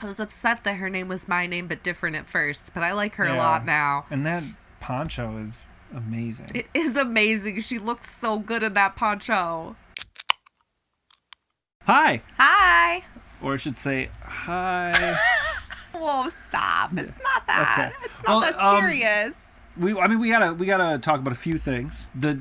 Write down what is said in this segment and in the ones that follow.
I was upset that her name was my name but different at first, but I like her a lot now. And that poncho is amazing. It is amazing. She looked so good in that poncho. Hi. Hi. Or I should say, hi. Whoa, stop. It's not that. Okay. It's not that serious. We gotta talk about a few things. A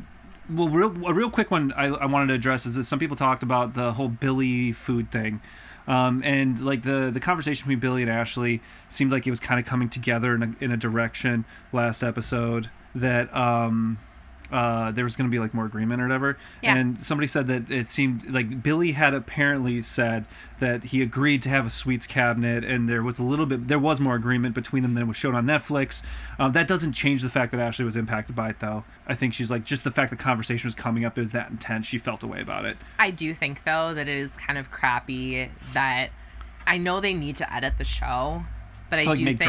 real quick one I wanted to address is that some people talked about the whole Billy food thing. And like the conversation between Billy and Ashley seemed like it was kind of coming together in a direction last episode that there was going to be like more agreement or whatever. Yeah. And somebody said that it seemed like Billy had apparently said that he agreed to have a sweets cabinet, and there was more agreement between them than was shown on Netflix. That doesn't change the fact that Ashley was impacted by it, though. I think she's like, just the fact the conversation was coming up is that intense. She felt a way about it. I do think, though, that it is kind of crappy that I know they need to edit the show, but I do think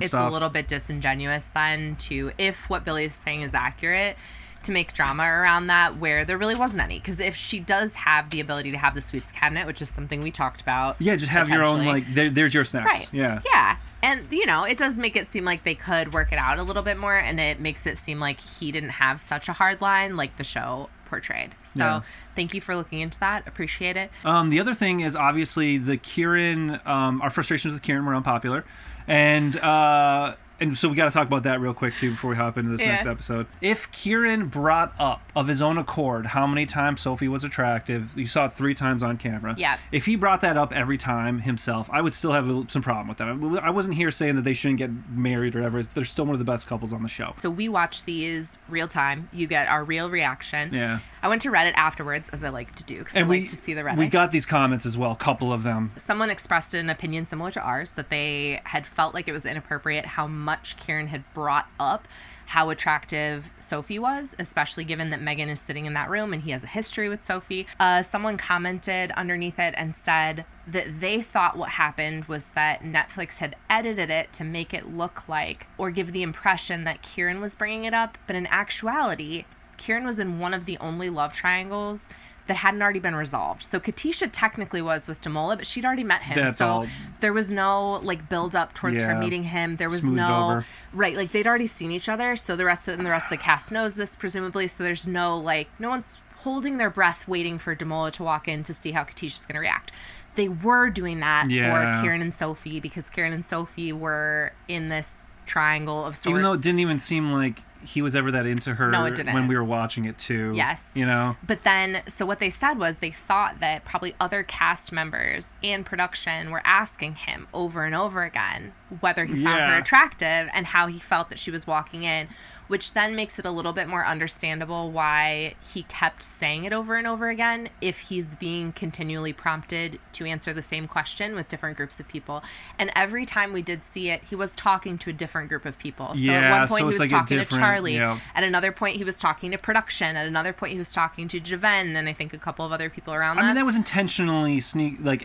it's a little bit disingenuous then to, if what Billy is saying is accurate, to make drama around that where there really wasn't any. Because if she does have the ability to have the sweets cabinet, which is something we talked about. Yeah, just have your own, like, there's your snacks. Right. Yeah. Yeah. And, you know, it does make it seem like they could work it out a little bit more, and it makes it seem like he didn't have such a hard line like the show portrayed. So thank you for looking into that. Appreciate it. The other thing is obviously the Kieran, our frustrations with Kieran were unpopular. And so we got to talk about that real quick, too, before we hop into this next episode. If Kieran brought up of his own accord how many times Sophie was attractive, you saw it 3 times on camera. Yeah. If he brought that up every time himself, I would still have some problem with that. I wasn't here saying that they shouldn't get married or whatever. They're still one of the best couples on the show. So we watch these real time. You get our real reaction. Yeah. I went to Reddit afterwards, as I like to do, because I like to see the Reddit. We got these comments as well, a couple of them. Someone expressed an opinion similar to ours, that they had felt like it was inappropriate how much Kieran had brought up how attractive Sophie was, especially given that Megan is sitting in that room and he has a history with Sophie. Someone commented underneath it and said that they thought what happened was that Netflix had edited it to make it look like, or give the impression that Kieran was bringing it up, but in actuality, Kieran was in one of the only love triangles that hadn't already been resolved. So Katisha technically was with Damola, but she'd already met him. There was no like build up towards her meeting him. There was right, like they'd already seen each other. So the rest of the cast knows this presumably. So there's no one's holding their breath waiting for Damola to walk in to see how Katisha's going to react. They were doing that for Kieran and Sophie, because Kieran and Sophie were in this triangle of sorts. Even though it didn't even seem like he was ever that into her. No, it didn't. When we were watching it too. Yes. You know? But then, so what they said was they thought that probably other cast members and production were asking him over and over again whether he found her attractive and how he felt that she was walking in, which then makes it a little bit more understandable why he kept saying it over and over again if he's being continually prompted to answer the same question with different groups of people. And every time we did see it, he was talking to a different group of people. So at one point he was talking to Charlie. Yeah. At another point he was talking to production. At another point he was talking to Javen and I think a couple of other people around that. I mean, that was intentionally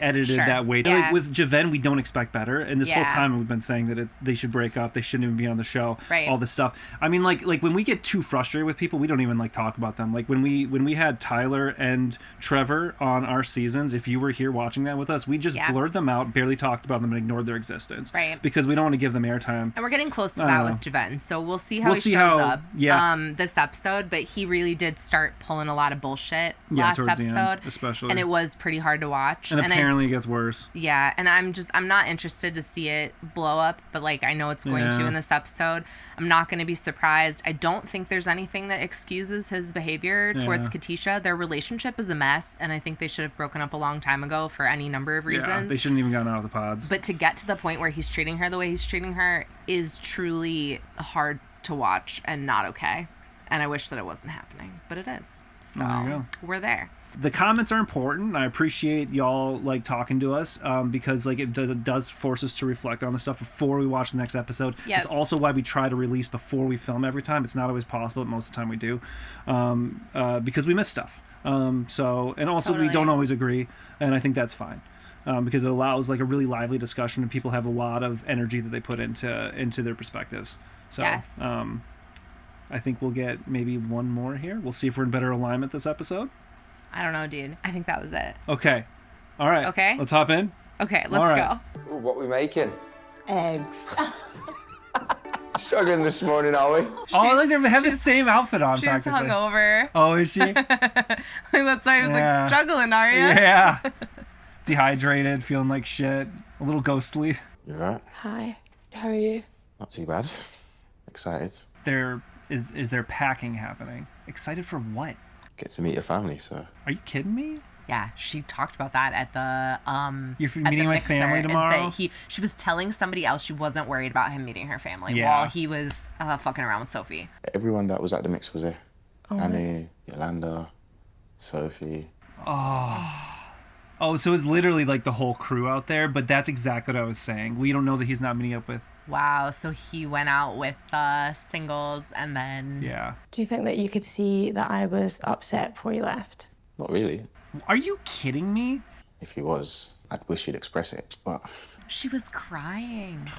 edited that way. Yeah. Like, with Javen, we don't expect better. And this whole time we've been saying that they should break up. They shouldn't even be on the show. Right. All this stuff. I mean, like when we get too frustrated with people, we don't even talk about them. Like when we had Tyler and Trevor on our seasons, if you were here watching that with us, we just blurred them out, barely talked about them, and ignored their existence. Right. Because we don't want to give them airtime. And we're getting close to that with Javen, so we'll see how he shows up this episode. But he really did start pulling a lot of bullshit last episode, especially, and it was pretty hard to watch. And apparently it gets worse. Yeah, and I'm not interested to see it blow up, but I know it's going to in this episode. I'm not going to be surprised. I don't think there's anything that excuses his behavior towards Katisha. Their relationship is a mess, and I think they should have broken up a long time ago for any number of reasons. Yeah, they shouldn't even gotten out of the pods. But to get to the point where he's treating her the way he's treating her is truly hard to watch and not okay. And I wish that it wasn't happening, but it is. So we're there. The comments are important. I appreciate y'all talking to us because it does force us to reflect on the stuff before we watch the next episode. Yep. It's also why we try to release before we film every time. It's not always possible, but most of the time we do because we miss stuff. And also we don't always agree, and I think that's fine. Because it allows a really lively discussion and people have a lot of energy that they put into their perspectives. So I think we'll get maybe one more here. We'll see if we're in better alignment this episode. I don't know, dude. I think that was it. Okay. All right. Okay. Let's hop in. Okay, let's go. Ooh, what we making? Eggs. Struggling this morning, are we? Oh, like they have the same outfit on. She's practically. hungover. Oh, is she? That's why I was Yeah. like, struggling, are you? Yeah. Dehydrated, feeling like shit, a little ghostly. You alright? Hi. How are you? Not too bad. Excited. There is there packing happening? Excited for what? Get to meet your family, so. Are you kidding me? Yeah, she talked about that at the You're at meeting the my mixer, family is that tomorrow? she was telling somebody else she wasn't worried about him meeting her family Yeah. while he was fucking around with Sophie. Everyone that was at the mix was there. Annie, Yolanda, Sophie. Oh, so it's literally like the whole crew out there, but that's exactly what I was saying. We don't know that he's not meeting up with. Wow, so he went out with singles and then Yeah. Do you think that you could see that I was upset before you left? Not really. Are you kidding me? If he was, I'd wish he'd express it, but she was crying.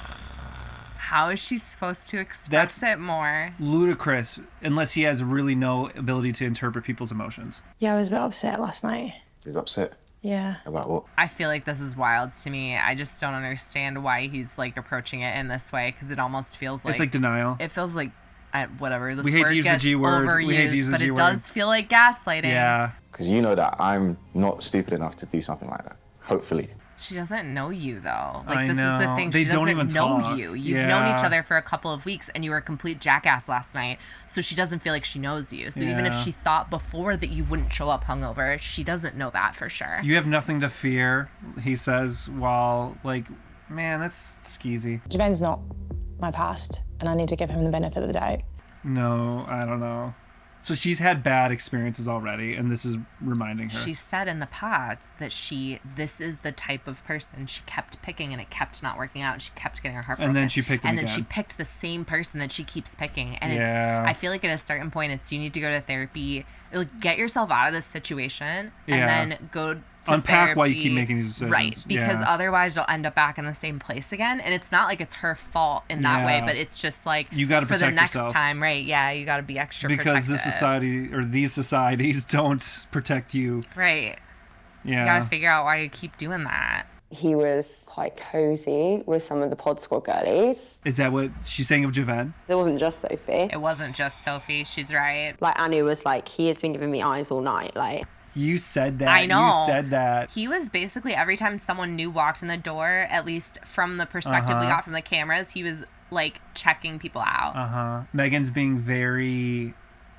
How is she supposed to express it more? Ludicrous, unless he has really no ability to interpret people's emotions. Yeah, I was a bit upset last night. he was upset. Yeah. About what? I feel like this is wild to me. I just don't understand why he's like approaching it in this way because it almost feels like It's like denial. it feels like whatever this We hate word to use the gets G word. overused, We hate to use the but G it word. does feel like gaslighting. Yeah. Because you know that I'm not stupid enough to do something like that. Hopefully. She doesn't know you though. Like I this is the know. thing. They She don't doesn't even know talk. you. You've known each Yeah. other for a couple of weeks and you were a complete jackass last night. So she doesn't feel like she knows you. So even if Yeah. she thought before that you wouldn't show up hungover, she doesn't know that for sure. You have nothing to fear, he says, while, like, man, that's skeezy. Javen's not my past, and I need to give him the benefit of the doubt. No, I don't know. So she's had bad experiences already, and this is reminding her. She said in the past that this is the type of person she kept picking and it kept not working out. She kept getting her heart broken. And then she picked him And then again. she picked the same person that she keeps picking. And Yeah. I feel like at a certain point, you need to go to therapy, like, get yourself out of this situation, Yeah. and then go to Unpack why you keep therapy. making these decisions. Right, because Yeah. otherwise you'll end up back in the same place again. And it's not like it's her fault in that way, Yeah. but it's just like You gotta for the protect next yourself. time, right? Yeah, you got to be extra Because protected. this society, or these societies, don't protect you. Right. Yeah. You got to figure out why you keep doing that. He was quite cozy with some of the pod squad girlies. Is that what she's saying of Javan? It wasn't just Sophie. It wasn't just Sophie. She's right. Like Anu was like, he has been giving me eyes all night. Like, You said that. I know. You said that. He was basically every time someone new walked in the door, at least from the perspective we got from the cameras, he was like checking people out. Megan's being very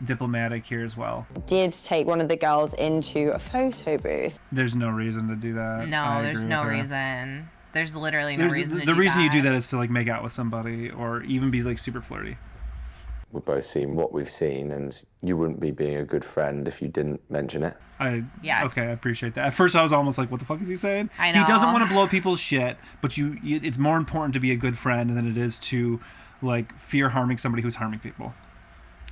diplomatic here as well. did take one of the girls into a photo booth. There's no reason to do that. No, I there's agree no with her. reason. There's literally no There's, reason to the do reason that. you do that is to like make out with somebody or even be like super flirty. We've both seen what we've seen, and you wouldn't be being a good friend if you didn't mention it. Yes. Okay, I appreciate that. At first, I was almost like, "What the fuck is he saying?" I know. He doesn't want to blow people's shit, but it's more important to be a good friend than it is to like fear harming somebody who's harming people.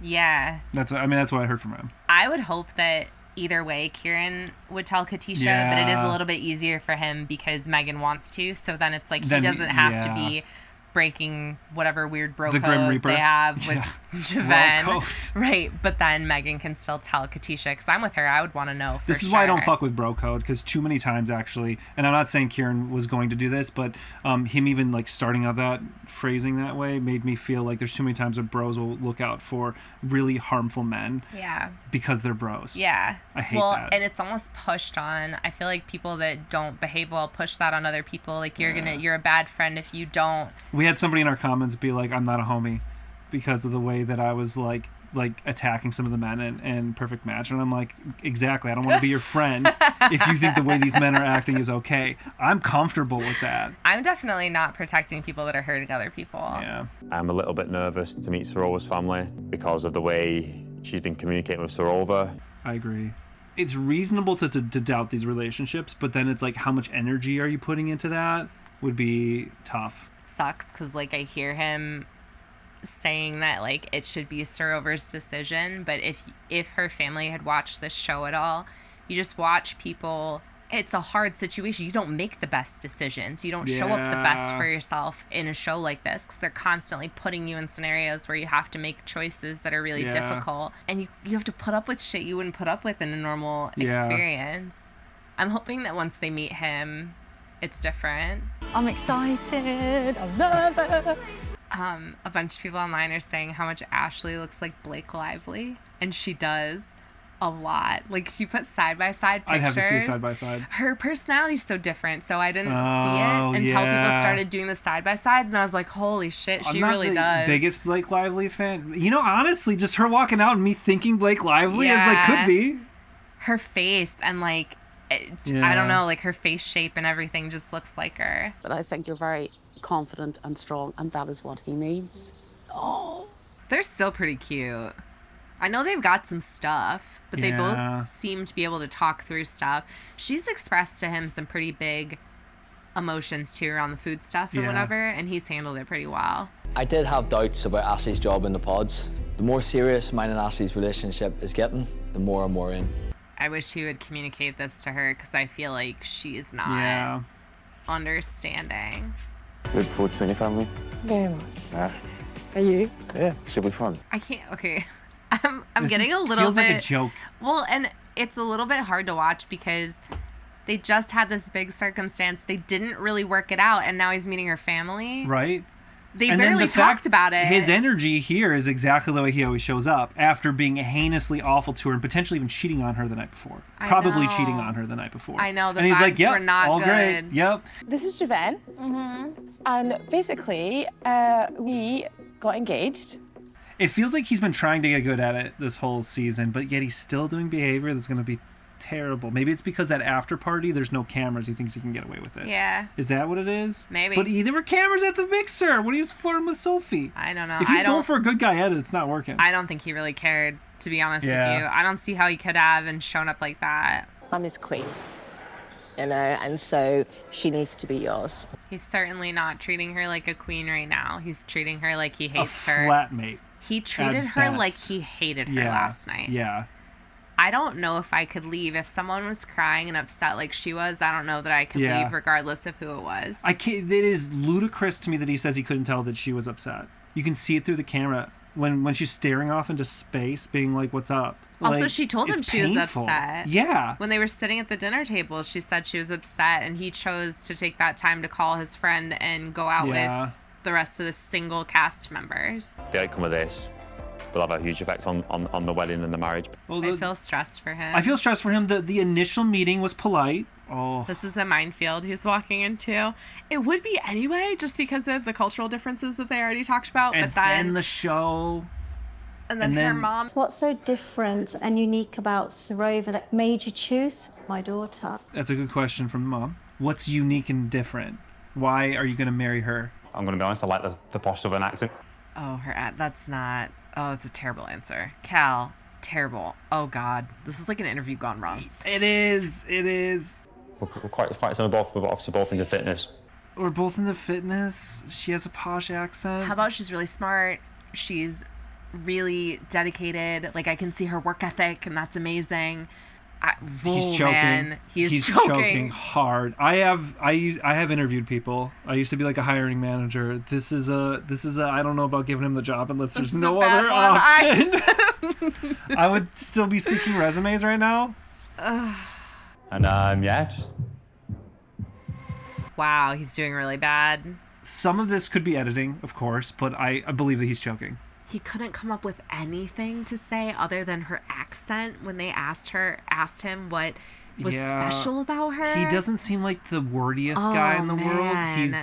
Yeah. That's what I heard from him. I would hope that either way, Kieran would tell Katisha, but it is Yeah. a little bit easier for him because Megan wants to. So then it's like Then, he doesn't have to yeah. be breaking whatever weird bro The Grim code Reaper. they have with Yeah. Javan. Bro code. Right. But then Megan can still tell Katisha because I'm with her. I would want to know for This is why I don't sure. fuck with bro code, because too many times actually, and I'm not saying Kieran was going to do this, but him even like starting out that phrasing that way made me feel like there's too many times that bros will look out for really harmful men Yeah. because they're bros. Yeah. I hate well, that. and it's almost pushed on. I feel like people that don't behave well push that on other people. Like you're a bad friend if you don't. We had somebody in our comments be like, "I'm not a homie," because of the way that I was like attacking some of the men in Perfect Match, and I'm like, exactly. I don't want to be your friend if you think the way these men are acting is okay. I'm comfortable with that. I'm definitely not protecting people that are hurting other people. Yeah. I'm a little bit nervous to meet Sorova's family because of the way she's been communicating with Sorova. I agree. It's reasonable to doubt these relationships, but then it's like, how much energy are you putting into that would be tough. Sucks because like I hear him saying that like it should be Sorova's decision, but if her family had watched this show at all, you just watch people. It's a hard situation. You don't make the best decisions. You don't show up the best Yeah. for yourself in a show like this because they're constantly putting you in scenarios where you have to make choices that are really Yeah. difficult, and you have to put up with shit you wouldn't put up with in a normal Yeah. experience. I'm hoping that once they meet him, It's different. I'm excited. I'm nervous. A bunch of people online are saying how much Ashley looks like Blake Lively, and she does a lot. Like, if you put side-by-side pictures, I'd have to see a side-by-side. her personality's so different, so I didn't see it until people started doing the side-by-sides, and I was like, holy shit, she really does. I'm not the biggest Blake Lively fan. You know, honestly, just her walking out and me thinking Blake Lively is like, could be. Her face and like, I don't know, like her face shape and everything just looks like her. But I think you're very confident and strong, and that is what he needs. Oh, they're still pretty cute. I know they've got some stuff, but they both seem to be able to talk through stuff. She's expressed to him some pretty big emotions too around the food stuff and whatever, and he's handled it pretty well. I did have doubts about Ashley's job in the pods. The more serious mine and Ashley's relationship is getting, the more I'm more in. I wish he would communicate this to her, because I feel like she's not understanding. Look forward to seeing your family. Very much. Yeah. Are you? Yeah, should be fun. I can't. Okay, I'm getting a little feels bit. like a joke. Well, and it's a little bit hard to watch because they just had this big circumstance. They didn't really work it out, and now he's meeting her family. Right. They barely talked about it. His energy here is exactly the way he always shows up after being heinously awful to her and potentially even cheating on her the night before. Probably cheating on her the night before. I know, the and he's vibes like, yep, were not all good. great. Yep. This is Javen. And basically, we got engaged. It feels like he's been trying to get good at it this whole season, but yet he's still doing behavior that's going to be terrible. Maybe it's because that after party, there's no cameras. He thinks he can get away with it. Yeah. Is that what it is? Maybe. But there were cameras at the mixer when he was flirting with Sophie. I don't know. If he's going for a good guy edit, it's not working. I don't think he really cared, to be honest with you. I don't see how he could have and shown up like that. I'm his queen, you know, and so she needs to be yours. He's certainly not treating her like a queen right now. He's treating her like he hates her. Flatmate. He treated her like he hated her last night. Yeah. I don't know if I could leave. If someone was crying and upset like she was, I don't know that I could leave regardless of who it was. I can't. It is ludicrous to me that he says he couldn't tell that she was upset. You can see it through the camera when she's staring off into space, being like, "What's up?" Also, like, she told him she was upset. Yeah. When they were sitting at the dinner table, she said she was upset, and he chose to take that time to call his friend and go out with the rest of the single cast members. The outcome of this will have a huge effect on the wedding and the marriage. Well, I feel stressed for him. I feel stressed for him. The initial meeting was polite. Oh. This is a minefield he's walking into. It would be anyway, just because of the cultural differences that they already talked about. And but then the show. And then her mom. What's so different and unique about Sarova that made you choose my daughter? That's a good question from mom. What's unique and different? Why are you going to marry her? I'm going to be honest, I like the posh southern accent. Oh, that's not... Oh, it's a terrible answer. Cal, terrible. Oh, God. This is like an interview gone wrong. It is. It is. We're quite similar, both, but obviously both into fitness. We're both into fitness. She has a posh accent. How about she's really smart? She's really dedicated. Like, I can see her work ethic, and that's amazing. He's choking. Man, he's choking hard. I have interviewed people. I used to be like a hiring manager. This is a I don't know about giving him the job unless there's no other option. I would still be seeking resumes right now. And just... Wow, he's doing really bad. Some of this could be editing, of course, but I believe that he's choking. He couldn't come up with anything to say other than her accent when they asked him what was special about her. He doesn't seem like the wordiest guy in the world.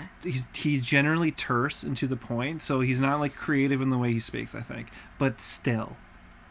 He's generally terse and to the point, so he's not like creative in the way he speaks, I think. But still,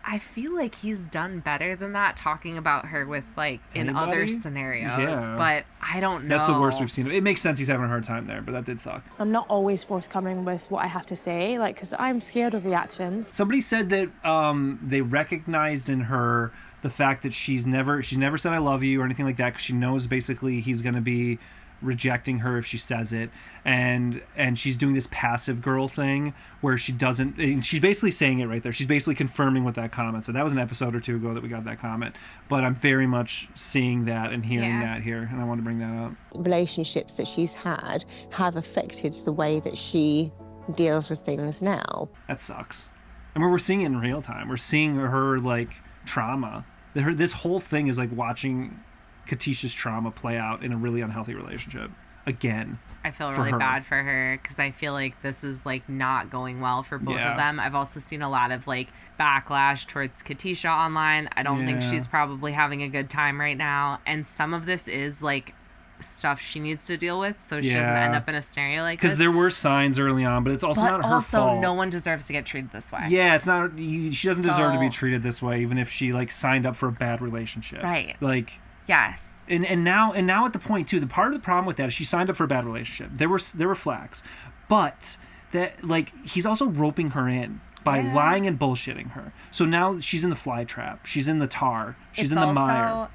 I feel like he's done better than that talking about her with like in other scenarios, but I don't know. That's the worst we've seen. It makes sense he's having a hard time there, but that did suck. I'm not always forthcoming with what I have to say, like, because I'm scared of reactions. Somebody said that they recognized in her the fact that she's never said I love you or anything like that, because she knows basically he's going to be rejecting her if she says it, and she's doing this passive girl thing where she's basically saying it right there. She's basically confirming with that comment. So that was an episode or two ago that we got that comment, but I'm very much seeing that and hearing that here, and I want to bring that up. Relationships that she's had have affected the way that she deals with things now. That sucks. And we're seeing it in real time. We're seeing her like trauma. This whole thing is like watching Katisha's trauma play out in a really unhealthy relationship. again. I feel for really her. bad for her because I feel like this is like not going well for both Yeah. of them. I've also seen a lot of like backlash towards Katisha online. I don't think Yeah. she's probably having a good time right now. And some of this is like stuff she needs to deal with so she doesn't Yeah. end up in a scenario like this. Because there were signs early on, but it's also but not her also, fault. no one deserves to get treated this way. Yeah, it's not. She doesn't deserve to be So- treated this way, even if she like signed up for a bad relationship. Right. Like, Yes. and now at the point too, the part of the problem with that is she signed up for a bad relationship. There were flags, but that like he's also roping her in by Yeah. lying and bullshitting her. So now she's in the fly trap. She's in the tar. She's It's in the also, mire.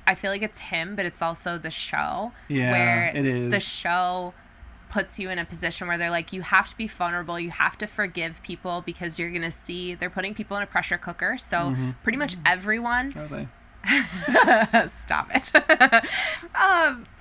I feel like it's him, but it's also the show. Yeah, where it is. The show puts you in a position where they're like, you have to be vulnerable, you have to forgive people because you're gonna see they're putting people in a pressure cooker. So Mm-hmm. pretty much everyone Are they? stop it.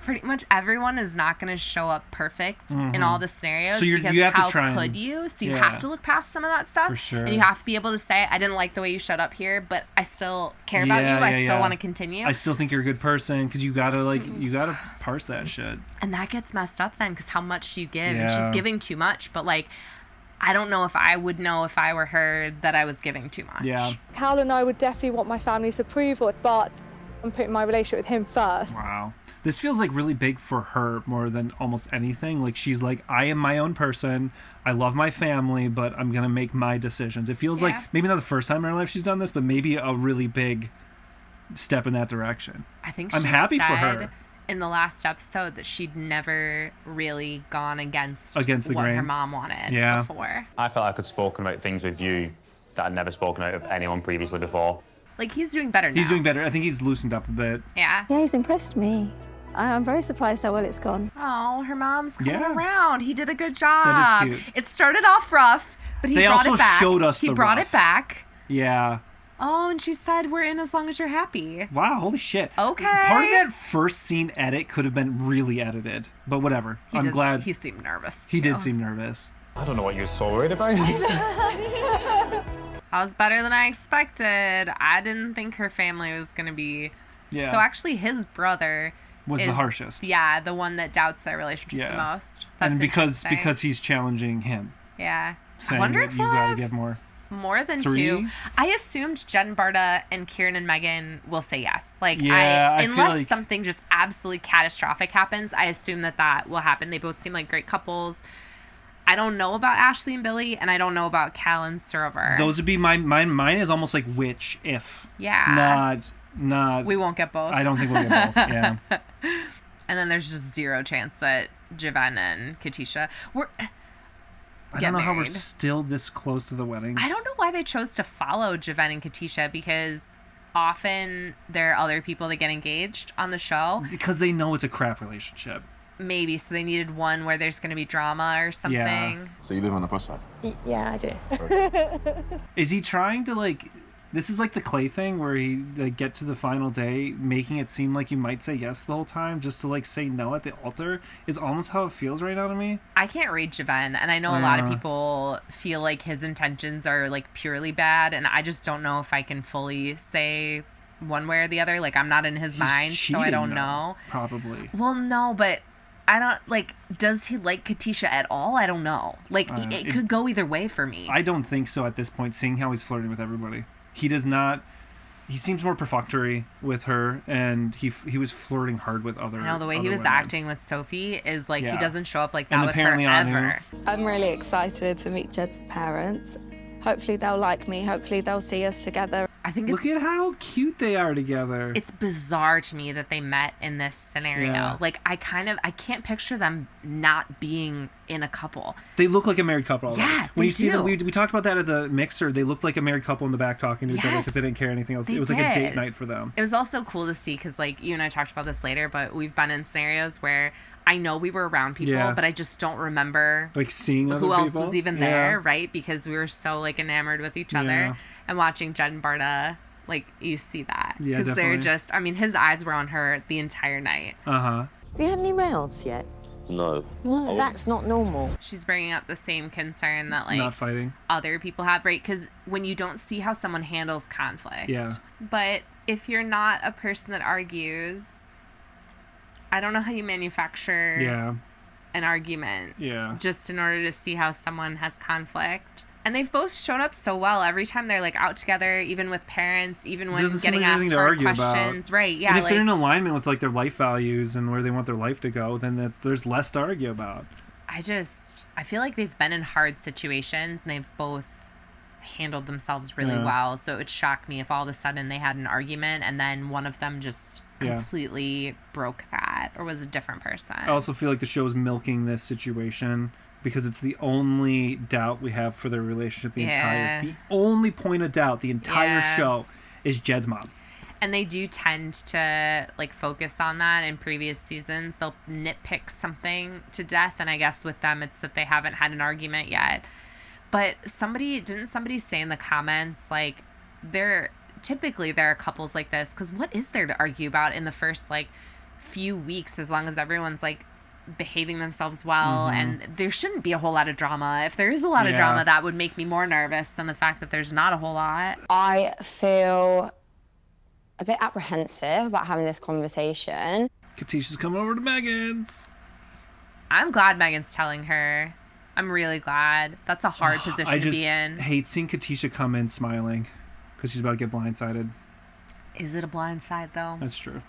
Pretty much everyone is not going to show up perfect in all the scenarios. Mm-hmm. So because you have to how try and- could you? So you yeah. have to look past some of that stuff. For sure. And you have to be able to say, I didn't like the way you showed up here, but I still care about you. I still want to continue. I still think you're a good person because you gotta parse that shit. And that gets messed up then because how much do you give? And Yeah. she's giving too much. But like, I don't know if I would know if I were her that I was giving too much. Yeah. Cal and I would definitely want my family's approval, but I'm putting my relationship with him first. Wow. This feels like really big for her more than almost anything. Like she's like, I am my own person. I love my family, but I'm gonna make my decisions. It feels like maybe not the first time in her life she's done this, but maybe a really big step in that direction. I think I'm she happy for said her. in the last episode that she'd never really gone against the what grain. her mom wanted Yeah. before. I felt like I'd spoken about things with you that I'd never spoken out of anyone previously before. Like, he's doing better now. He's doing better. I think he's loosened up a bit. Yeah. Yeah, he's impressed me. I'm very surprised how well it's gone. Oh, her mom's coming Yeah. around. He did a good job. That is cute. It started off rough, but he They brought also it back. showed us he the brought rough. it back. Yeah. Oh, and she said, we're in as long as you're happy. Wow, holy shit. Okay. Part of that first scene edit could have been really edited, but whatever. I'm glad. He seemed nervous. He too. did seem nervous. I don't know what you're so worried about. That was better than I expected. I didn't think her family was going to be... Yeah. So actually, his brother... Was the is, harshest. Yeah, the one that doubts their relationship the most. That's and interesting. because he's challenging him. Yeah. I Saying wonder that if you we'll gotta have get more. more than 3? 2. I assumed Jen, Barta, and Kieran and Megan will say yes. Like, Yeah, I feel unless like- something just absolutely catastrophic happens, I assume that will happen. They both seem like great couples. I don't know about Ashley and Billy, and I don't know about Cal and Sorover. Those would be mine is almost like which if. Yeah. Not We won't get both. I don't think we'll get both. Yeah. And then there's just zero chance that Javan and Katisha were. I don't know how we're still this close to the wedding. I don't know why they chose to follow Javan and Katisha because often there are other people that get engaged on the show. Because they know it's a crap relationship. Maybe, so they needed one where there's going to be drama or something. Yeah. So you live on the plus side? Yeah, I do. Is he trying to like? This is like the Clay thing where he like get to the final day, making it seem like you might say yes the whole time, just to like say no at the altar. Is almost how it feels right now to me. I can't read Javan, and I know a lot of people feel like his intentions are like purely bad, and I just don't know if I can fully say one way or the other. Like, I'm not in his mind, so I cheating, don't though, know. Probably. Well, no, but I don't, like, does he like Katisha at all? I don't know. Like, it could go either way for me. I don't think so at this point, seeing how he's flirting with everybody. He does not... He seems more perfunctory with her, and he was flirting hard with other... I know, the way he was women. acting with Sophie is like, he doesn't show up like that And with her apparently Anu. ever. I'm really excited to meet Jed's parents. Hopefully they'll like me. Hopefully they'll see us together. I think Look at how cute they are together. it's bizarre to me that they met in this scenario. Yeah. Like, I can't picture them not being in a couple. They look like a married couple already. Yeah, when they you see them, do. we talked about that at the mixer. They looked like a married couple in the back talking to each other Yes, because they didn't care anything else. they It was like a date did. night for them. It was also cool to see because, like, you and I talked about this later, but we've been in scenarios where I know we were around people, Yeah. but I just don't remember Like seeing other who else people. was even there, right? Because we were so, like, enamored with each other. Yeah. And watching Jen and Barta, like, you see that. Yeah, Because they're definitely. just, I mean, his eyes were on her the entire night. Uh-huh. Have you had any mouths yet? No. No, that's not normal. She's bringing up the same concern that, like, Not fighting. other people have, right? Because when you don't see how someone handles conflict. Yeah. But if you're not a person that argues, I don't know how you manufacture an argument just in order to see how someone has conflict. And they've both shown up so well every time they're like out together, even with parents, even when getting asked hard questions. Right, yeah. And if they're in alignment with like their life values and where they want their life to go, then there's less to argue about. I feel like they've been in hard situations and they've both handled themselves really well. So it would shock me if all of a sudden they had an argument and then one of them just completely broke that or was a different person. I also feel like the show's milking this situation because it's the only doubt we have for their relationship. The only point of doubt the entire show is Jed's mom. And they do tend to like focus on that in previous seasons. They'll nitpick something to death, and I guess with them it's that they haven't had an argument yet. But didn't somebody say in the comments like typically there are couples like this, because what is there to argue about in the first like few weeks as long as everyone's like behaving themselves well, and there shouldn't be a whole lot of drama. If there is a lot of drama, that would make me more nervous than the fact that there's not a whole lot. I feel a bit apprehensive about having this conversation. Katisha's coming over to Megan's. I'm glad Megan's telling her. I'm really glad. That's a hard position to be in. I hate seeing Katisha come in smiling because she's about to get blindsided. Is it a blindside though? That's true.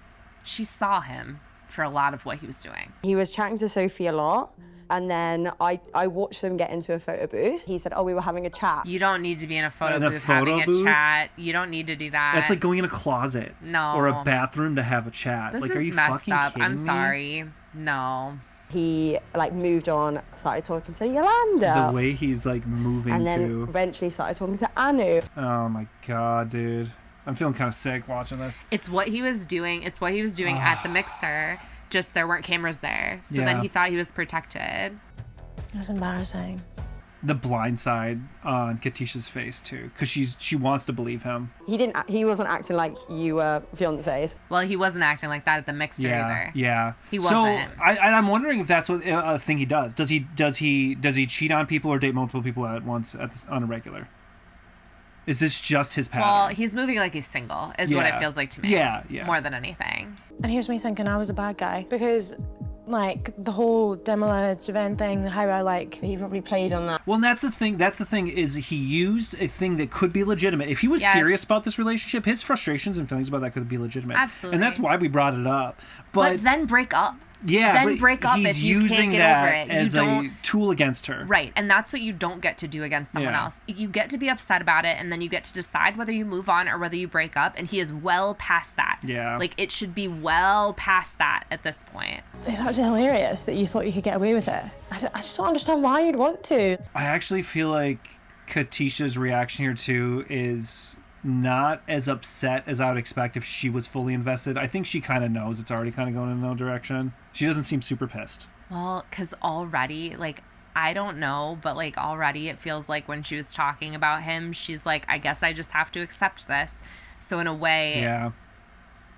She saw him for a lot of what he was doing. He was chatting to Sophie a lot, and then I watched them get into a photo booth. He said, we were having a chat. You don't need to be in a photo booth having a chat. You don't need to do that. That's like going in a closet or a bathroom to have a chat. This like, is are you messed up. I'm me? sorry. No. He like moved on, started talking to Yolanda. The way he's like moving and then eventually started talking to Anu. Oh my god, dude. I'm feeling kind of sick watching this. It's what he was doing. It's what he was doing at the mixer. Just there weren't cameras there. So then he thought he was protected. That's embarrassing. The blind side on Katisha's face too, because she wants to believe him. He wasn't acting like you were fiancés. Well, he wasn't acting like that at the mixer either. Yeah, he wasn't. So I'm wondering if that's what a thing he does. Does he cheat on people or date multiple people at once on a regular? Is this just his pattern? Well, he's moving like he's single, is what it feels like to me. Yeah. More than anything. And here's me thinking I was a bad guy because, like, the whole Demila Javan thing, how he probably played on that. Well, and that's the thing is he used a thing that could be legitimate. If he was serious about this relationship, his frustrations and feelings about that could be legitimate. Absolutely. And that's why we brought it up. But then break up. Yeah, then break up if you can't get over it. As a tool against her. Right, and that's what you don't get to do against someone else. You get to be upset about it, and then you get to decide whether you move on or whether you break up, and he is well past that. Yeah. Like, it should be well past that at this point. It's actually hilarious that you thought you could get away with it. I just don't understand why you'd want to. I actually feel like Katisha's reaction here, too, is not as upset as I would expect if she was fully invested. I think she kind of knows it's already kind of going in no direction. She doesn't seem super pissed. Well, because already, like, I don't know, but, like, already it feels like when she was talking about him, she's like, I guess I just have to accept this. So in a way,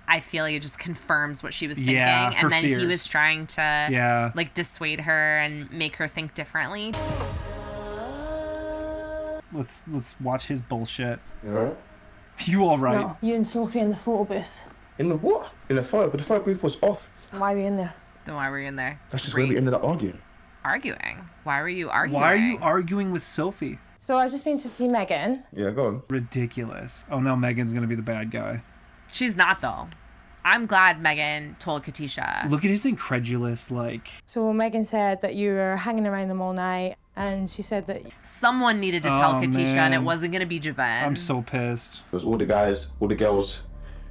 I feel like it just confirms what she was thinking. And then fears. He was trying to, like, dissuade her and make her think differently. Let's watch his bullshit. You alright? You alright? No, you and Sophie in the photo booth. In the what? In the photo, but the photo booth was off. Why were you in there? Then why were you in there? That's just where we ended up arguing. Arguing? Why were you arguing? Why are you arguing with Sophie? So I've just been to see Megan. Yeah, go on. Ridiculous. Oh no, Megan's gonna be the bad guy. She's not, though. I'm glad Megan told Katisha. Look at his incredulous, like... So Megan said that you were hanging around them all night, and she said that... Someone needed to tell Katisha, and it wasn't going to be Javan. I'm so pissed. It was all the guys, all the girls.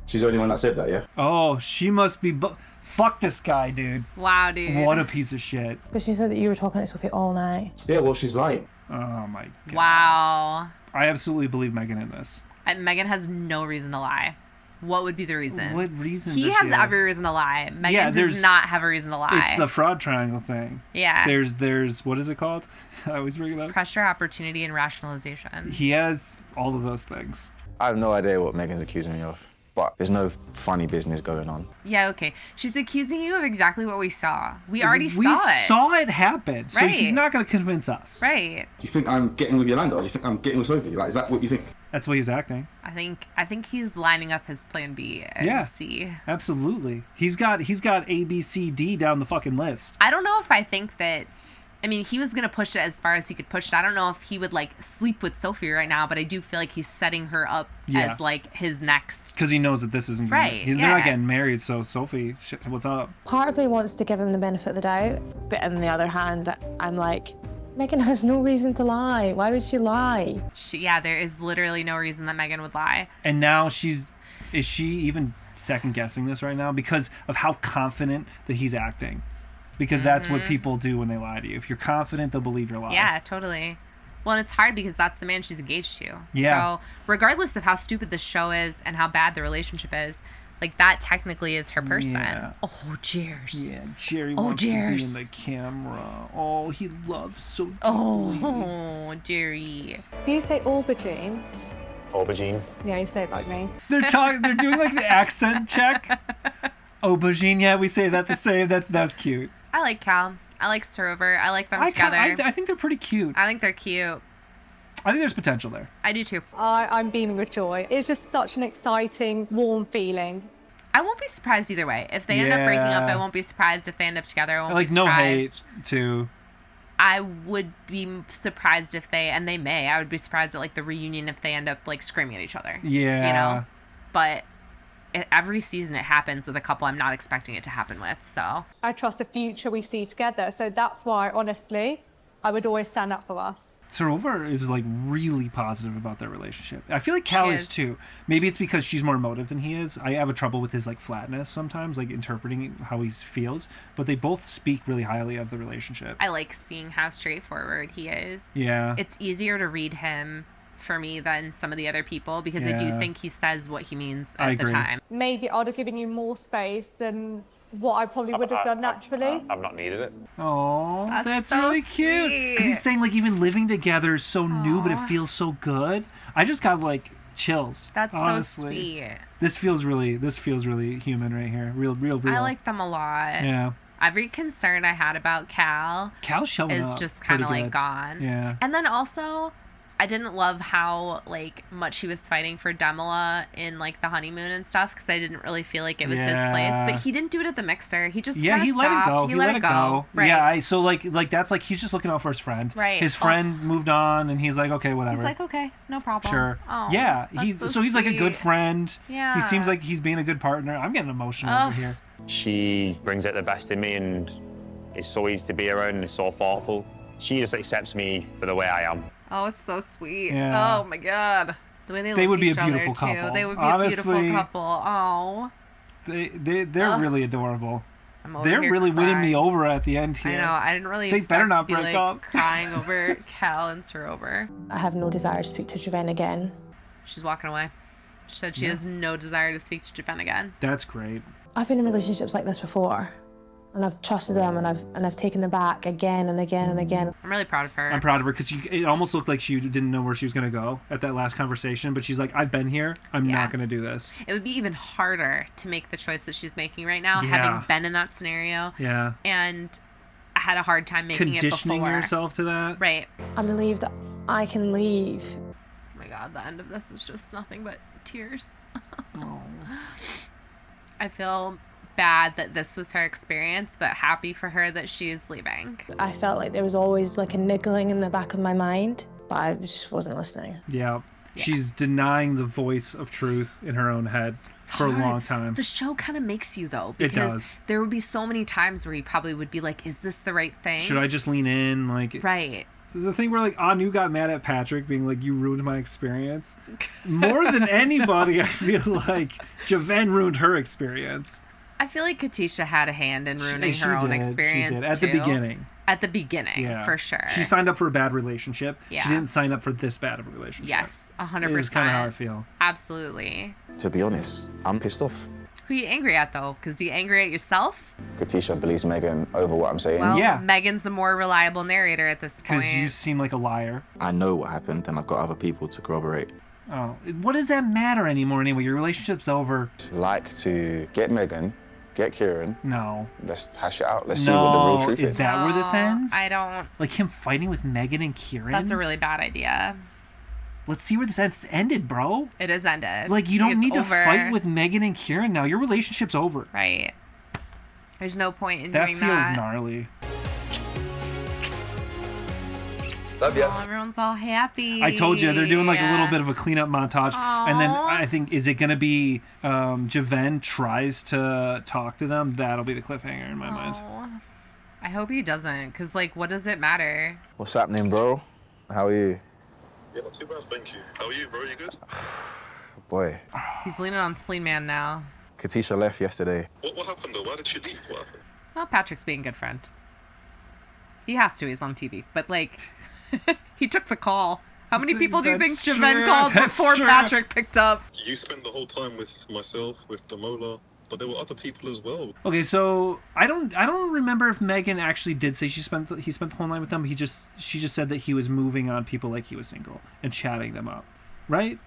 She's the only one that said that, yeah? Oh, she must be... Fuck this guy, dude. Wow, dude. What a piece of shit. But she said that you were talking to Sophie all night. Yeah, well, she's lying. Oh, my God. Wow. I absolutely believe Megan in this. Megan has no reason to lie. What would be the reason? What reason? He has every reason to lie. Megan does not have a reason to lie. It's the fraud triangle thing. Yeah. There's what is it called? I always bring it up. Pressure, opportunity, and rationalization. He has all of those things. I have no idea what Megan's accusing me of, but there's no funny business going on. Yeah, okay. She's accusing you of exactly what we saw. We already saw it. We saw it happen, so he's not going to convince us. Right. You think I'm getting with Yolanda, or you think I'm getting with Sophie? Like, is that what you think? That's the way he's acting. I think he's lining up his plan B and C. Absolutely. He's got A, B, C, D down the fucking list. I don't know if I think that. I mean, he was going to push it as far as he could push it. I don't know if he would, like, sleep with Sophie right now, but I do feel like he's setting her up as, like, his next... Because he knows that this isn't... Right, They're not getting married, so Sophie, shit, what's up? Part of me wants to give him the benefit of the doubt, but on the other hand, I'm like, Megan has no reason to lie. Why would she lie? There is literally no reason that Megan would lie. And now is she even second-guessing this right now? Because of how confident that he's acting. Because that's what people do when they lie to you. If you're confident, they'll believe your lie. Yeah, totally. Well, and it's hard because that's the man she's engaged to. Yeah. So regardless of how stupid this show is and how bad the relationship is, like, that technically is her person. Yeah. Oh, Cheers. Yeah, Jerry wants to be in the camera. Oh, he loves so deeply. Oh, Jerry. Do you say aubergine? Aubergine. Yeah, you say it like me. They're doing like the accent check. Aubergine, yeah, we say that the same. That's cute. I like Cal. I like Sorover. I like them together. I think they're pretty cute. I think they're cute. I think there's potential there. I do too. I'm beaming with joy. It's just such an exciting, warm feeling. I won't be surprised either way. If they end up breaking up, I won't be surprised. If they end up together, I won't be surprised. No hate to... I would be surprised if they, and they may, I would be surprised at, like, the reunion if they end up, like, screaming at each other. Yeah. You know? But... every season it happens with a couple I'm not expecting it to happen with, so. I trust the future we see together, so that's why, honestly, I would always stand up for us. Sorover is, like, really positive about their relationship. I feel like Cal is too. Maybe it's because she's more emotive than he is. I have a trouble with his, like, flatness sometimes, like, interpreting how he feels. But they both speak really highly of the relationship. I like seeing how straightforward he is. Yeah. It's easier to read him for me than some of the other people because I do think he says what he means at the time. Maybe I'd have given you more space than what I probably would have done naturally. I've not needed it. Oh, that's so really cute. Because he's saying, like, even living together is so new, but it feels so good. I just got, like, chills. That's honestly. So sweet. This feels really human right here. Real. I like them a lot. Yeah. Every concern I had about Cal showing is up just kind of pretty like good. gone. Yeah. And then also, I didn't love how, like, much he was fighting for Demila in, like, the honeymoon and stuff because I didn't really feel like it was his place. But he didn't do it at the mixer. He just he let it go. He let it go. Right. Yeah. So like that's like he's just looking out for his friend. Right. His friend moved on, and he's like, okay, whatever. He's like, okay, no problem. Sure. Oh, yeah. so he's like a good friend. Yeah. He seems like he's being a good partner. I'm getting emotional over here. She brings out the best in me and is so easy to be around and is so thoughtful. She just accepts me for the way I am. Oh, it's so sweet. Yeah. Oh my god. The way they would love be each a beautiful other, couple. too. They would be Honestly, a beautiful couple. Oh. They're really adorable. I'm over They're here really winning crying. me over at the end here. I know. I didn't really They expect better not to be break like up. crying over Cal and Sorover. I have no desire to speak to Javen again. She's walking away. She said she has no desire to speak to Javan again. That's great. I've been in relationships like this before. And I've trusted them, and I've taken them back again and again and again. I'm really proud of her. I'm proud of her because it almost looked like she didn't know where she was going to go at that last conversation. But she's like, I've been here. I'm not going to do this. It would be even harder to make the choice that she's making right now, Yeah. having been in that scenario. Yeah. And I had a hard time making it before. Conditioning yourself to that. Right. I'm relieved that I can leave. Oh my god, the end of this is just nothing but tears. I feel bad that this was her experience, but happy for her that she is leaving. I felt like there was always like a niggling in the back of my mind, but I just wasn't listening. Yeah. She's denying the voice of truth in her own head for a long time. The show kind of makes you, though, It because does. there would be so many times where you probably would be like, is this the right thing? Should I just lean in? Like, Right. There's a thing where, like, Anu got mad at Patrick, being like, you ruined my experience. More than anybody, I feel like Javen ruined her experience. I feel like Katisha had a hand in ruining She her own did. experience, She did. At too. the beginning. At the beginning, Yeah. for sure. She signed up for a bad relationship. Yeah. She didn't sign up for this bad of a relationship. Yes, 100%. Is kind of how I feel. Absolutely. To be honest, I'm pissed off. Who are you angry at, though? Because you angry at yourself? Katisha believes Megan over what I'm saying. Well, Megan's a more reliable narrator at this point. Because you seem like a liar. I know what happened, and I've got other people to corroborate. Oh, what does that matter anymore anyway? Your relationship's over. Like to get Megan, get Kieran. No. Let's hash it out. Let's see what the real truth is. Is that where this ends? I don't... Like him fighting with Megan and Kieran? That's a really bad idea. let's see where this ended, bro. It is ended. Like, you don't need to over. fight with Megan and Kieran now. Your relationship's over. Right. There's no point in That doing feels that. gnarly. Love ya. Oh, everyone's all happy. I told you, they're doing like a little bit of a cleanup montage. Aww. And then I think, is it going to be Javen tries to talk to them? That'll be the cliffhanger in my mind. I hope he doesn't, because, like, what does it matter? What's happening, bro? How are you? Yeah, not too bad, thank you. How are you, bro? You good? Boy, He's leaning on Spleen Man now. Katisha left yesterday. What happened, though? Why did she leave? What happened? Well, Patrick's being a good friend. He has to, he's on TV. But, like, he took the call. How many people do you think Javen called before Patrick picked up? You spent the whole time with myself, with Damola, but there were other people as well. Okay, so I don't remember if Megan actually did say he spent the whole night with them. She just said that he was moving on people like he was single and chatting them up, right?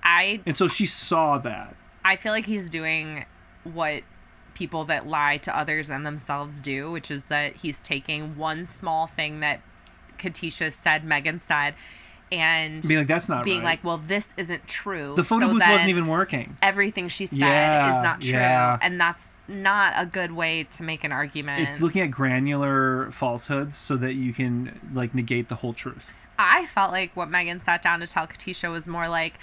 And so she saw that. I feel like he's doing what people that lie to others and themselves do, which is that he's taking one small thing that Katisha said, Megan said, and being like, that's not being right. like, well, this isn't true. The photo booth wasn't even working. Everything she said is not true. Yeah. And that's not a good way to make an argument. It's looking at granular falsehoods so that you can like negate the whole truth. I felt like what Megan sat down to tell Katisha was more like,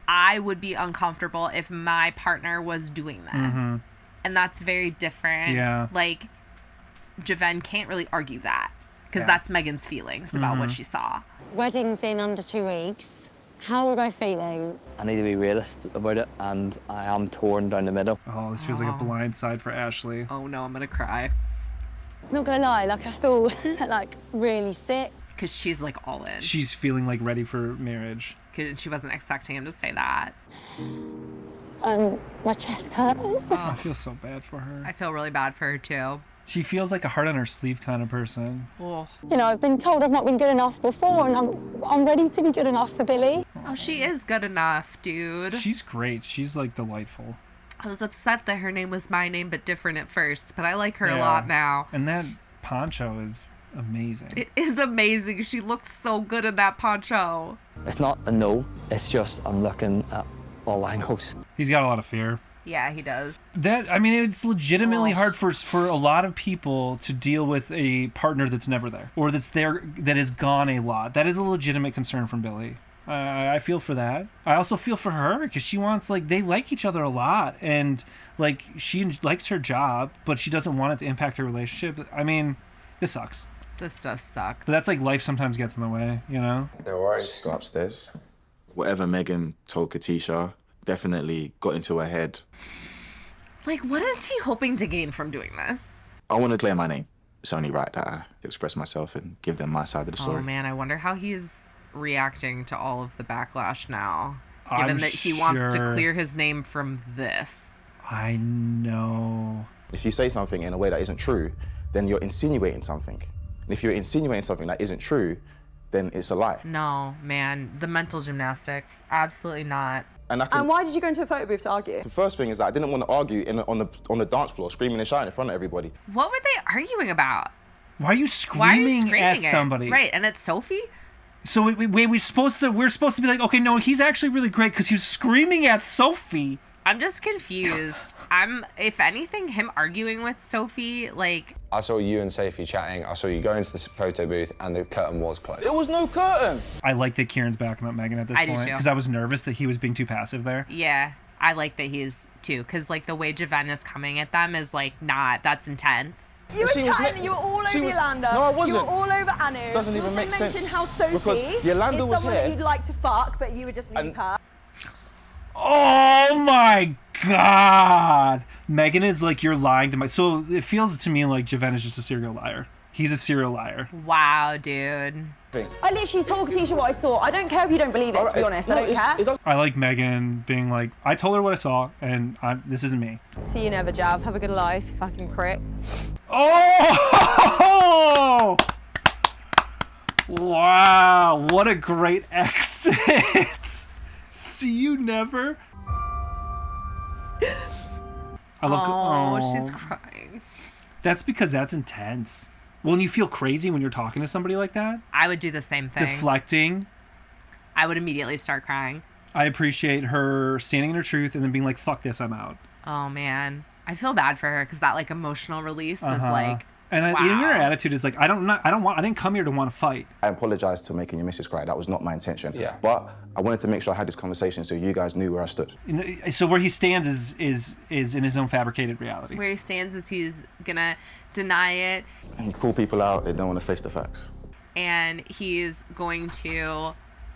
I would be uncomfortable if my partner was doing this. Mm-hmm. And that's very different. Yeah. Like, Javen can't really argue that because Yeah. that's Megan's feelings about what she saw. Wedding's in under 2 weeks. How are we feeling? I need to be realist about it, and I am torn down the middle. Oh, this feels like a blind side for Ashley. Oh no, I'm gonna cry. Not gonna lie, like I feel like really sick. Because she's like all in. She's feeling like ready for marriage. 'Cause she wasn't expecting him to say that. My chest hurts. I feel so bad for her. I feel really bad for her too. She feels like a heart on her sleeve kind of person. Oh. You know, I've been told I've not been good enough before, and I'm ready to be good enough for Billy. Oh, she is good enough, dude. She's great. She's like delightful. I was upset that her name was my name but different at first, but I like her a Yeah. lot now. And that poncho is amazing. It is amazing. She looked so good in that poncho. It's not a no, it's just I'm looking at all angles. He's got a lot of fear. Yeah, he does. I mean, it's legitimately hard for a lot of people to deal with a partner that's never there or that's there that is gone a lot. That is a legitimate concern from Billy. I feel for that. I also feel for her because she wants, like, they like each other a lot, and like she likes her job, but she doesn't want it to impact her relationship. I mean, this sucks. This does suck. But that's like life sometimes gets in the way, you know? No worries. Go upstairs. Whatever Megan told Katisha definitely got into her head. Like, what is he hoping to gain from doing this? I want to clear my name. It's only right that I express myself and give them my side of the story. Oh man, I wonder how he's reacting to all of the backlash now, given I'm that he wants to sure. clear his name from this. I know. If you say something in a way that isn't true, then you're insinuating something. And if you're insinuating something that isn't true, then it's a lie. No, man, the mental gymnastics, absolutely not. And why did you go into a photo booth to argue? The first thing is that I didn't want to argue on the dance floor, screaming and shouting in front of everybody. What were they arguing about? Why are you screaming, at it? somebody? Right, and it's Sophie? So we're supposed to be like, okay, no, he's actually really great because he was screaming at Sophie. I'm just confused. If anything, him arguing with Sophie, like... I saw you and Sophie chatting. I saw you go into the photo booth and the curtain was closed. There was no curtain. I like that Kieran's backing up Megan at this I do point too. because I was nervous that he was being too passive there. Yeah, I like that he is too, because like the way Javen is coming at them is like that's intense. You were chatting, you were all over Yolanda. No, I wasn't. You were all over Anu. Doesn't even you make also sense. mentioned how Sophie Because Yolanda is was someone here. that you'd like to fuck, but you would just leave her. Oh my God. Megan is like, you're lying to my... So it feels to me like Javen is just a serial liar. He's a serial liar. Wow, dude. I literally told Katisha what I saw. I don't care if you don't believe it, to be honest. I don't care. I like Megan being like, I told her what I saw, and this isn't me. See you never, Jav. Have a good life, you fucking prick. Oh! Wow, what a great exit. See you never. I love. She's crying. That's because that's intense. When you feel crazy when you're talking to somebody like that, I would do the same thing. deflecting. I would immediately start crying. I appreciate her standing in her truth and then being like, fuck this, I'm out. Oh, man. I feel bad for her because that, like, emotional release is like, and wow. even her attitude is like, I didn't come here to want to fight. I apologized for making your missus cry. That was not my intention. Yeah. But I wanted to make sure I had this conversation so you guys knew where I stood. So where he stands is in his own fabricated reality. Where he stands is he's gonna deny it. And you call people out, they don't want to face the facts. And he's going to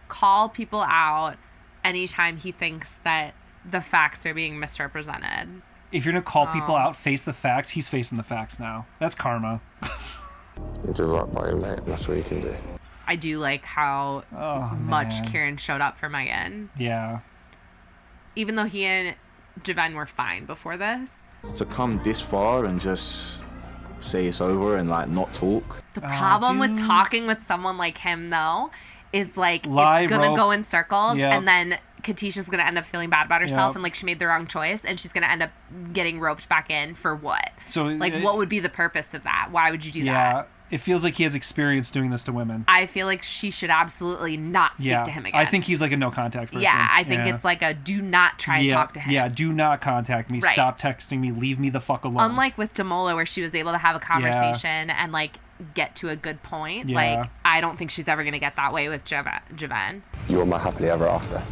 call people out anytime he thinks that the facts are being misrepresented. If you're gonna call people out, face the facts, he's facing the facts now. That's karma. You do right by him, mate. That's what you can do. I do like how much Kieran showed up for Megan. Yeah. Even though he and Javen were fine before this. To come this far and just say it's over and like not talk. The problem with talking with someone like him, though, is like Lie, it's gonna rope. go in circles, Yep. and then Katisha's gonna end up feeling bad about herself, Yep. and like she made the wrong choice, and she's gonna end up getting roped back in for what? So like, what would be the purpose of that? Why would you do that? Yeah, it feels like he has experience doing this to women. I feel like she should absolutely not speak to him again. I think he's like a no contact person. Yeah, I think it's like a do not try and talk to him. Yeah, do not contact me. Right. Stop texting me. Leave me the fuck alone. Unlike with Damola, where she was able to have a conversation and like get to a good point. Yeah. Like, I don't think she's ever gonna get that way with Javan. You're my happily ever after.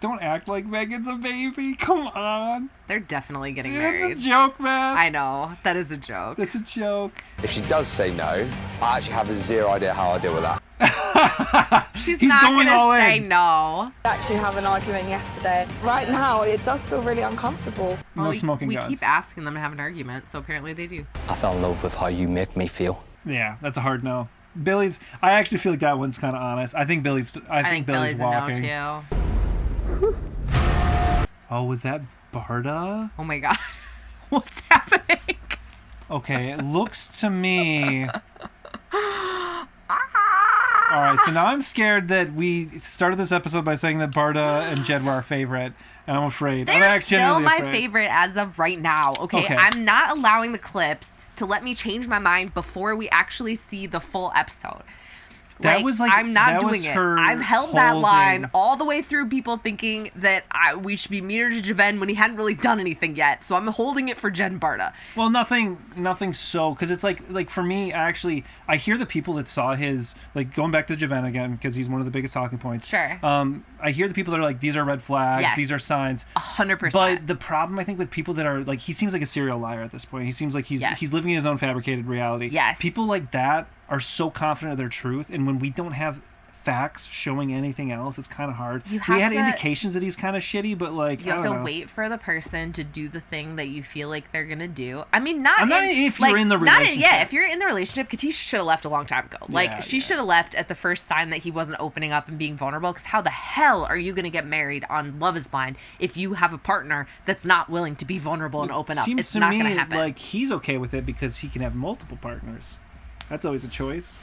Don't act like Megan's a baby. Come on. They're definitely getting Dude, married. It's a joke, man. I know. That is a joke. It's a joke. If she does say no, I actually have zero idea how I deal with that. She's He's not going all gonna say in. no. We actually have an argument yesterday. Right now, it does feel really uncomfortable. No smoking we guns. keep asking them to have an argument, so apparently they do. I fell in love with how you make me feel. Yeah, that's a hard no. Billy's. I actually feel like that one's kind of honest. I think Billy's. I think Billy's walking. a no too. Oh, was that Barda? Oh my god. What's happening? Okay, it looks to me. All right, so now I'm scared that we started this episode by saying that Barda and Jed were our favorite, and I'm afraid. They're I'm still genuinely my afraid. favorite as of right now, okay? I'm not allowing the clips to let me change my mind before we actually see the full episode. That was like I'm not that doing was it. her I've held that whole line thing. all the way through, people thinking that we should be meaner to Javen when he hadn't really done anything yet. So I'm holding it for Jen Barda. Well, nothing so, because it's like for me, actually, I hear the people that saw his, like, going back to Javen again, because he's one of the biggest talking points. Sure. I hear the people that are like, these are red flags, Yes. these are signs. 100%. But the problem, I think, with people that are like, he seems like a serial liar at this point. He seems like he's living in his own fabricated reality. Yes. People like that are so confident of their truth, and when we don't have facts showing anything else, it's kind of hard. We had indications that he's kind of shitty, but like, You have I to don't know. wait for the person to do the thing that you feel like they're gonna do. I mean, if you're in the relationship. If you're in the relationship, Katisha should have left a long time ago. Like, she should have left at the first sign that he wasn't opening up and being vulnerable. Because how the hell are you gonna get married on Love Is Blind if you have a partner that's not willing to be vulnerable and open up? Seems It's to not me gonna happen. like he's okay with it because he can have multiple partners. That's always a choice.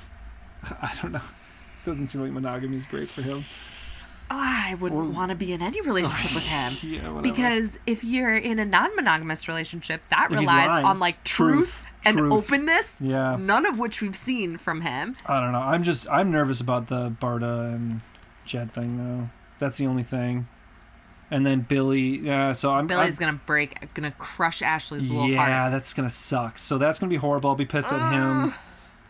I don't know. Doesn't seem like monogamy is great for him. I wouldn't want to be in any relationship with him. Yeah, whatever. Because if you're in a non-monogamous relationship, that If he's relies lying. on like truth and openness. Yeah. None of which we've seen from him. I don't know. I'm nervous about the Barda and Jed thing though. That's the only thing. And then Billy, Billy's gonna crush Ashley's little heart. Yeah, that's gonna suck. So that's gonna be horrible. I'll be pissed at him.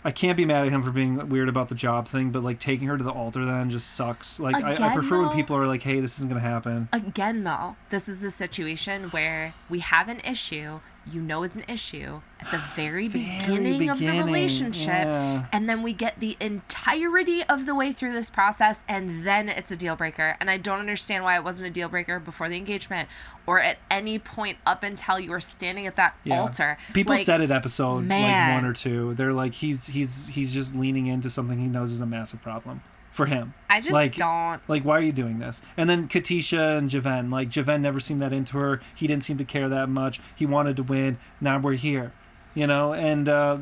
I can't be mad at him for being weird about the job thing, but like taking her to the altar then just sucks. Like I Again, prefer when though- people are like, "Hey, this isn't gonna happen." Again, though, this is a situation where we have an issue. You know is an issue at the very beginning of the relationship, yeah. and then we get the entirety of the way through this process, and then it's a deal breaker. And I don't understand why it wasn't a deal breaker before the engagement or at any point up until you were standing at that altar. People Like, said it episode man. like 1 or 2. They're like, he's just leaning into something he knows is a massive problem for him. I just don't. Like, why are you doing this? And then Katisha and Javen. Like, Javen never seemed that into her. He didn't seem to care that much. He wanted to win. Now we're here. You know? And the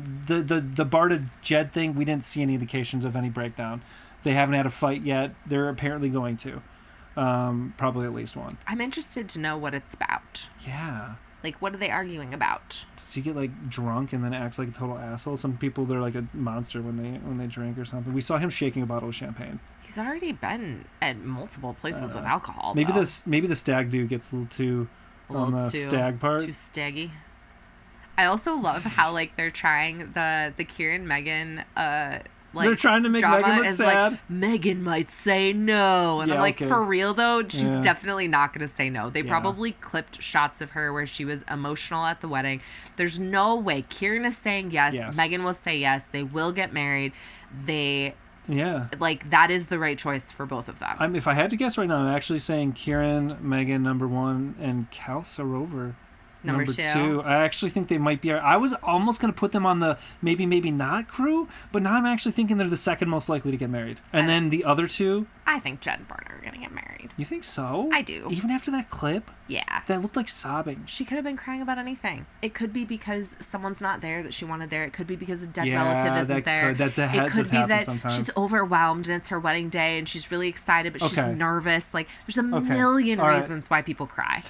Barda Jed thing, we didn't see any indications of any breakdown. They haven't had a fight yet. They're apparently going to. Probably at least one. I'm interested to know what it's about. Yeah. Like, what are they arguing about? Does he get like drunk and then acts like a total asshole? Some people, they're like a monster when they drink or something. We saw him shaking a bottle of champagne. He's already been at multiple places with alcohol. Maybe though. maybe the stag do gets a little too on the stag part. Too staggy. I also love how like they're trying the Kieran Megan like they're trying to make drama Megan look is sad. Like Megan might say no, and Yeah, I'm like, okay. for real though, she's Yeah. definitely not gonna say no. They Yeah. probably clipped shots of her where she was emotional at the wedding. There's no way Kieran is saying yes. Yes. Megan will say yes. They will get married. Yeah. Like that is the right choice for both of them. If I had to guess right now, I'm actually saying Kieran, Megan, number 1, and Cal Sarover, Number two. I actually think they might be. I was almost going to put them on the maybe not crew, but now I'm actually thinking they're the second most likely to get married. And then the other two. I think Jed and Barner are gonna get married. You think so? I do. Even after that clip? Yeah. That looked like sobbing. She could have been crying about anything. It could be because someone's not there that she wanted there. It could be because a dead Yeah, relative isn't that there. could. That it could does be happen that sometimes. she's overwhelmed and it's her wedding day and she's really excited, but she's Okay. nervous. Like, there's a Okay. million All right. reasons why people cry.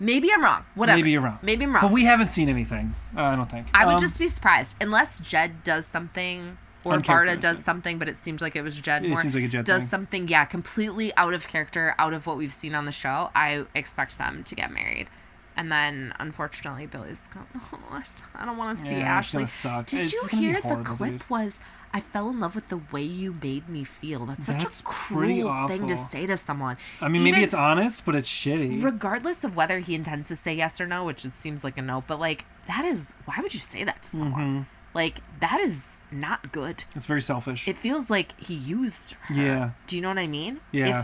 Maybe I'm wrong. Whatever. Maybe you're wrong. Maybe I'm wrong. But we haven't seen anything. I don't think. I would just be surprised. Unless Jed does something or Barda Uncharacteristic. does something, but it seems like it was Jed It more. seems like a Jed does thing. something, yeah, completely out of character, out of what we've seen on the show. I expect them to get married. And then, unfortunately, Billy's going, oh, I don't want to see Yeah, it's Ashley. gonna suck. Did It's you gonna be hear the horrible, clip dude. was, I fell in love with the way you made me feel. That's such That's a pretty cruel thing to awful. say to someone. I mean, maybe Even- it's honest, but it's shitty. regardless of whether he intends to say yes or no, which it seems like a no, but like that is, why would you say that to someone? Mhm. Like that is not good. It's very selfish. It feels like he used her. Yeah. Do you know what I mean? Yeah.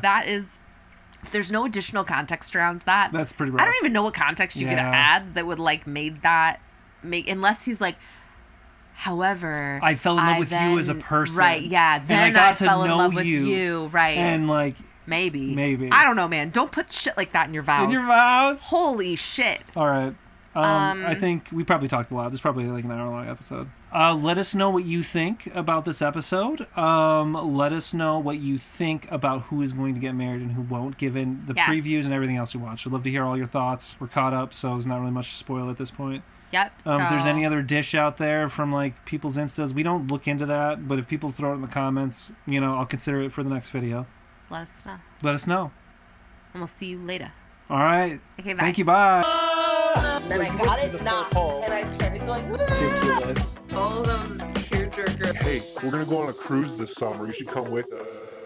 If there's no additional context around that, That's pretty rough. I don't even know what context you could Yeah. add that would like unless he's like, however, I fell in love with you then- as a person. Right, yeah. And Then I got I to fell in know love with you. you, right. And like Maybe. I I don't know, man. Don't put shit like that in your vows. In your vows? Holy shit. All right. I think we probably talked a lot. This is probably like an hour-long episode. Let us know what you think about this episode. Let us know what you think about who is going to get married and who won't, given the Yes. previews and everything else you watched. I'd love to hear all your thoughts. We're caught up, so there's not really much to spoil at this point. Yep. If there's so- any other dish out there from like people's Instas, we don't look into that, but if people throw it in the comments, I'll consider it for the next video. Let us know. Let us know. And we'll see you later. All right. Okay, bye. Thank you. Bye. Then I got it knocked, and I started going, Ridiculous. all those tearjerker. Hey, we're gonna go on a cruise this summer. You should come with us.